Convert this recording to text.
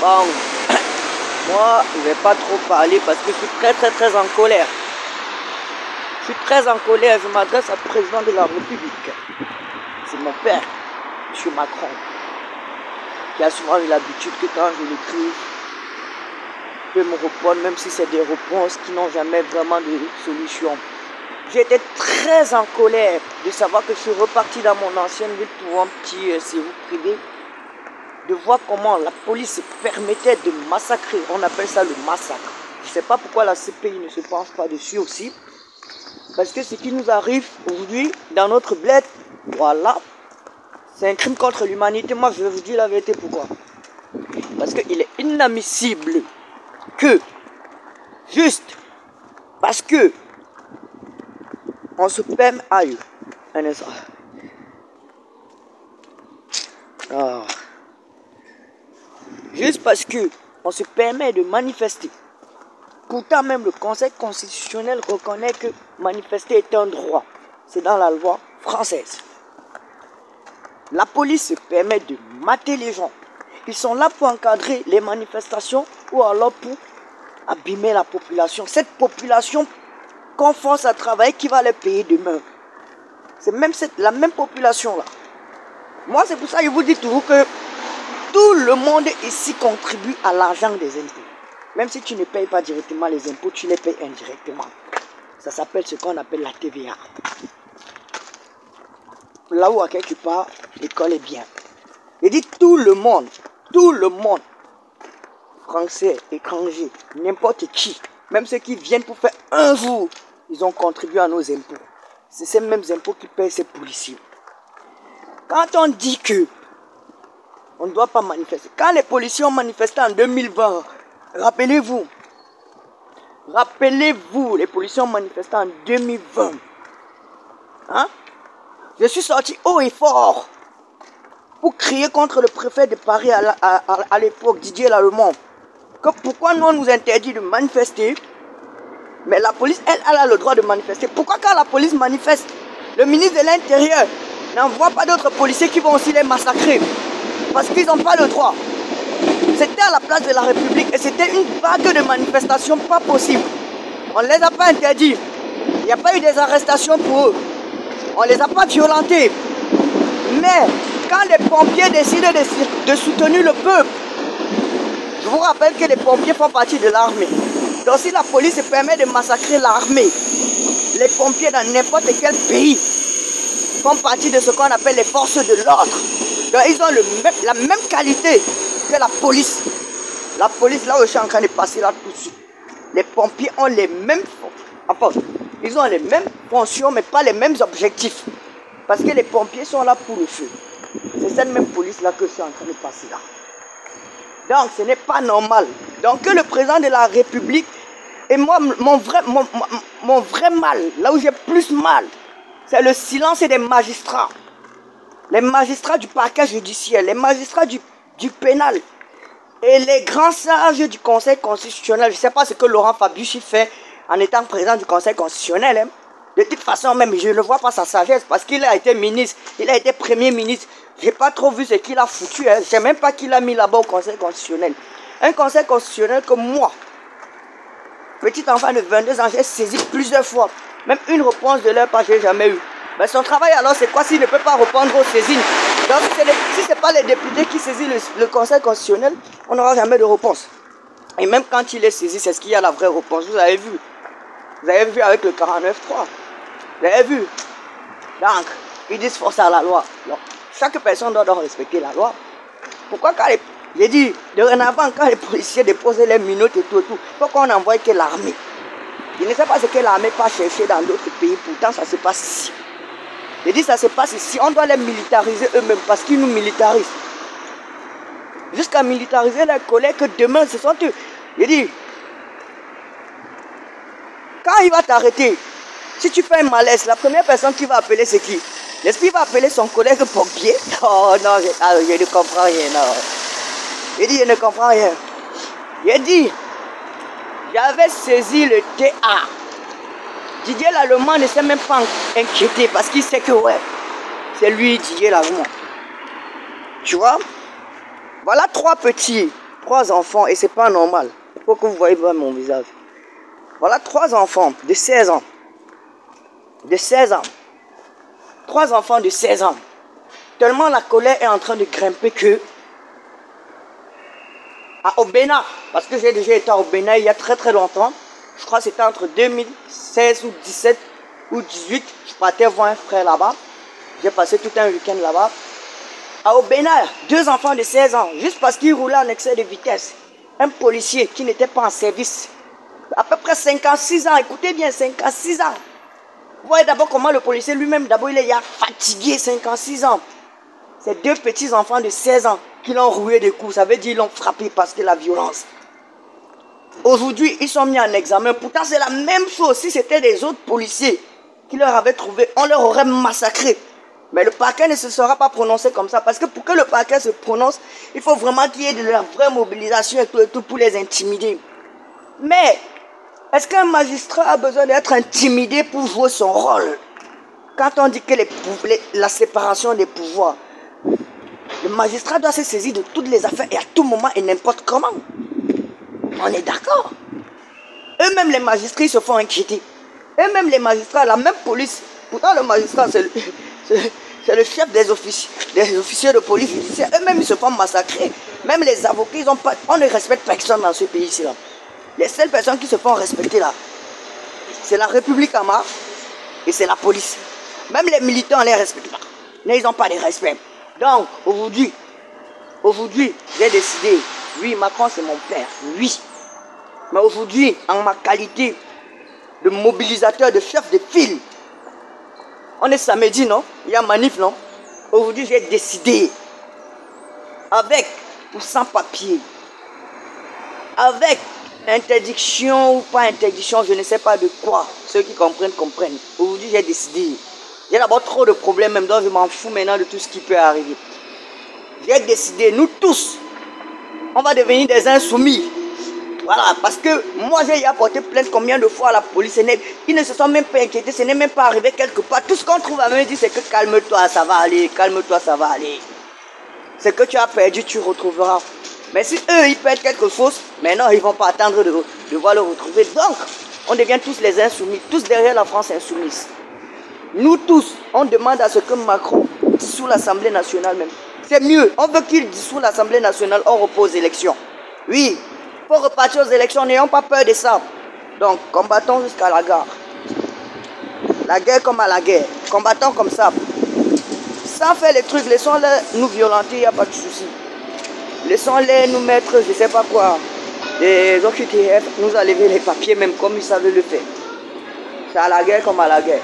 Bon, moi, je vais pas trop parler parce que je suis très en colère. Je suis très en colère. Je m'adresse au président de la République. C'est mon père, M. Macron, qui a souvent eu l'habitude que quand je l'écris, il peut me répondre, même si c'est des réponses qui n'ont jamais vraiment de solution. J'étais très en colère de savoir que je suis reparti dans mon ancienne ville pour un petit séjour privé, de voir comment la police se permettait de massacrer. On appelle ça le massacre. Je ne sais pas pourquoi la CPI ne se penche pas dessus aussi. Parce que ce qui nous arrive aujourd'hui dans notre bled, voilà, c'est un crime contre l'humanité. Moi, je vais vous dire la vérité. Pourquoi? Parce qu'il est inadmissible que, juste parce que on se permet... Aïe, un instant. Oh. Juste parce que on se permet de manifester. Pourtant même le Conseil constitutionnel reconnaît que manifester est un droit. C'est dans la loi française. La police se permet de mater les gens. Ils sont là pour encadrer les manifestations ou alors pour abîmer la population. Cette population qu'on force à travailler qui va les payer demain. C'est même la même population là. Moi c'est pour ça que je vous dis toujours que tout le monde ici contribue à l'argent des impôts. Même si tu ne payes pas directement les impôts, tu les payes indirectement. Ça s'appelle ce qu'on appelle la TVA. Là où à quelque part, l'école est bien. Je dis tout le monde, français, étrangers, n'importe qui, même ceux qui viennent pour faire un jour, ils ont contribué à nos impôts. C'est ces mêmes impôts qui payent ces policiers. Quand on dit que on ne doit pas manifester, quand les policiers ont manifesté en 2020, rappelez-vous, les policiers ont manifesté en 2020. Hein? Je suis sorti haut et fort pour crier contre le préfet de Paris à l'époque, Didier Lallement. Que pourquoi nous on nous interdit de manifester, mais la police, elle a le droit de manifester. Pourquoi quand la police manifeste, le ministre de l'Intérieur n'envoie pas d'autres policiers qui vont aussi les massacrer? Parce qu'ils n'ont pas le droit. C'était à la place de la République et c'était une vague de manifestations pas possible. On ne les a pas interdits. Il n'y a pas eu des arrestations pour eux. On ne les a pas violentés. Mais quand les pompiers décident de soutenir le peuple, je vous rappelle que les pompiers font partie de l'armée. Donc si la police se permet de massacrer l'armée, les pompiers dans n'importe quel pays font partie de ce qu'on appelle les forces de l'ordre. Donc ils ont la même qualité que la police. La police, là où je suis en train de passer là tout de suite. Les pompiers ont les mêmes... Enfin, ils ont les mêmes fonctions, mais pas les mêmes objectifs. Parce que les pompiers sont là pour le feu. C'est cette même police-là que je suis en train de passer là. Donc, ce n'est pas normal. Donc, que le président de la République... Et moi, mon vrai mal, là où j'ai plus mal, c'est le silence des magistrats. Les magistrats du parquet judiciaire, les magistrats du pénal et les grands sages du Conseil constitutionnel. Je ne sais pas ce que Laurent Fabius fait en étant président du Conseil constitutionnel. Hein. De toute façon, même, je ne vois pas sa sagesse parce qu'il a été ministre, il a été premier ministre. Je n'ai pas trop vu ce qu'il a foutu. Hein. Je ne sais même pas qu'il a mis là-bas au Conseil constitutionnel. Un Conseil constitutionnel que moi, petit enfant de 22 ans, j'ai saisi plusieurs fois. Même une réponse de leur part, je n'ai jamais eu. Mais son travail alors, c'est quoi s'il ne peut pas répondre aux saisines? Donc, si ce n'est pas les députés qui saisissent le Conseil constitutionnel, on n'aura jamais de réponse. Et même quand il est saisi, c'est ce qu'il y a la vraie réponse. Vous avez vu. Vous avez vu avec le 49.3. Vous avez vu. Donc, ils disent force à la loi. Donc, chaque personne doit respecter la loi. Pourquoi quand j'ai dit, dorénavant, quand les policiers déposent les minutes et tout, pourquoi on n'envoie que l'armée? Je ne sais pas ce que l'armée peut chercher dans d'autres pays, pourtant ça se passe ici. J'ai dit ça se passe ici, on doit les militariser eux-mêmes parce qu'ils nous militarisent. Jusqu'à militariser les collègues que demain ce sont eux. J'ai dit, quand il va t'arrêter, si tu fais un malaise, la première personne qui va appeler c'est qui? Est-ce qu'il va appeler son collègue pompier? Oh non, je ne comprends rien. Non. J'ai dit, je ne comprends rien. J'ai dit, j'avais saisi le TA. Didier Lallement ne s'est même pas inquiété parce qu'il sait que ouais, c'est lui Didier Lallement. Tu vois? Voilà trois petits 3 enfants et c'est pas normal. Il faut que vous voyez pas mon visage. Voilà 3 enfants de 16 ans. De 16 ans. 3 enfants de 16 ans. Tellement la colère est en train de grimper que à Obéna, parce que j'ai déjà été à Obéna il y a très longtemps, je crois que c'était entre 2016 ou 17 ou 18, je partais voir un frère là-bas, j'ai passé tout un week-end là-bas. À Obéna, 2 enfants de 16 ans, juste parce qu'ils roulaient en excès de vitesse, un policier qui n'était pas en service, à peu près 56 ans, écoutez bien, 56 ans. Vous voyez d'abord comment le policier lui-même, d'abord il est fatigué, 56 ans. C'est 2 petits enfants de 16 ans qui l'ont roué des coups. Ça veut dire qu'ils l'ont frappé parce que la violence. Aujourd'hui, ils sont mis en examen. Pourtant, c'est la même chose. Si c'était des autres policiers qui leur avaient trouvé, on leur aurait massacré. Mais le parquet ne se sera pas prononcé comme ça. Parce que pour que le parquet se prononce, il faut vraiment qu'il y ait de la vraie mobilisation et tout pour les intimider. Mais, est-ce qu'un magistrat a besoin d'être intimidé pour jouer son rôle? Quand on dit que la séparation des pouvoirs, le magistrat doit se saisir de toutes les affaires et à tout moment et n'importe comment. On est d'accord. Eux-mêmes les magistrats ils se font inquiéter. Eux-mêmes les magistrats, la même police. Pourtant le magistrat c'est le chef des officiers de police judiciaire. Eux-mêmes ils se font massacrer. Même les avocats, on ne respecte personne dans ce pays-ci là. Les seules personnes qui se font respecter là, c'est la République en marche et c'est la police. Même les militants on les respecte pas. Mais ils n'ont pas de respect. Donc, aujourd'hui, j'ai décidé, oui, Macron c'est mon père, oui. Mais aujourd'hui, en ma qualité de mobilisateur, de chef de file, on est samedi, non? Il y a manif, non? Aujourd'hui, j'ai décidé, avec ou sans papier, avec interdiction ou pas interdiction, je ne sais pas de quoi, ceux qui comprennent, comprennent. Aujourd'hui, j'ai décidé. J'ai d'abord trop de problèmes, même donc je m'en fous maintenant de tout ce qui peut arriver. J'ai décidé, nous tous, on va devenir des insoumis. Voilà, parce que moi j'ai apporté plainte combien de fois à la police. Ils ne se sont même pas inquiétés, ce n'est même pas arrivé quelque part. Tout ce qu'on trouve à me dire, c'est que calme-toi, ça va aller, calme-toi, ça va aller. Ce que tu as perdu, tu retrouveras. Mais si eux, ils perdent quelque chose, maintenant ils ne vont pas attendre de devoir le retrouver. Donc, on devient tous les insoumis, tous derrière la France insoumise. Nous tous, on demande à ce que Macron dissout l'Assemblée nationale même. C'est mieux, on veut qu'il dissout l'Assemblée nationale, on repose aux élections. Oui, il faut repartir aux élections, n'ayons pas peur de ça. Donc, combattons jusqu'à la gare. La guerre comme à la guerre, combattons comme ça. Sans faire les trucs, laissons-les nous violenter, il n'y a pas de souci. Laissons-les nous mettre, je ne sais pas quoi, des OQTF, nous enlever les papiers même comme ils savaient le faire. C'est à la guerre comme à la guerre.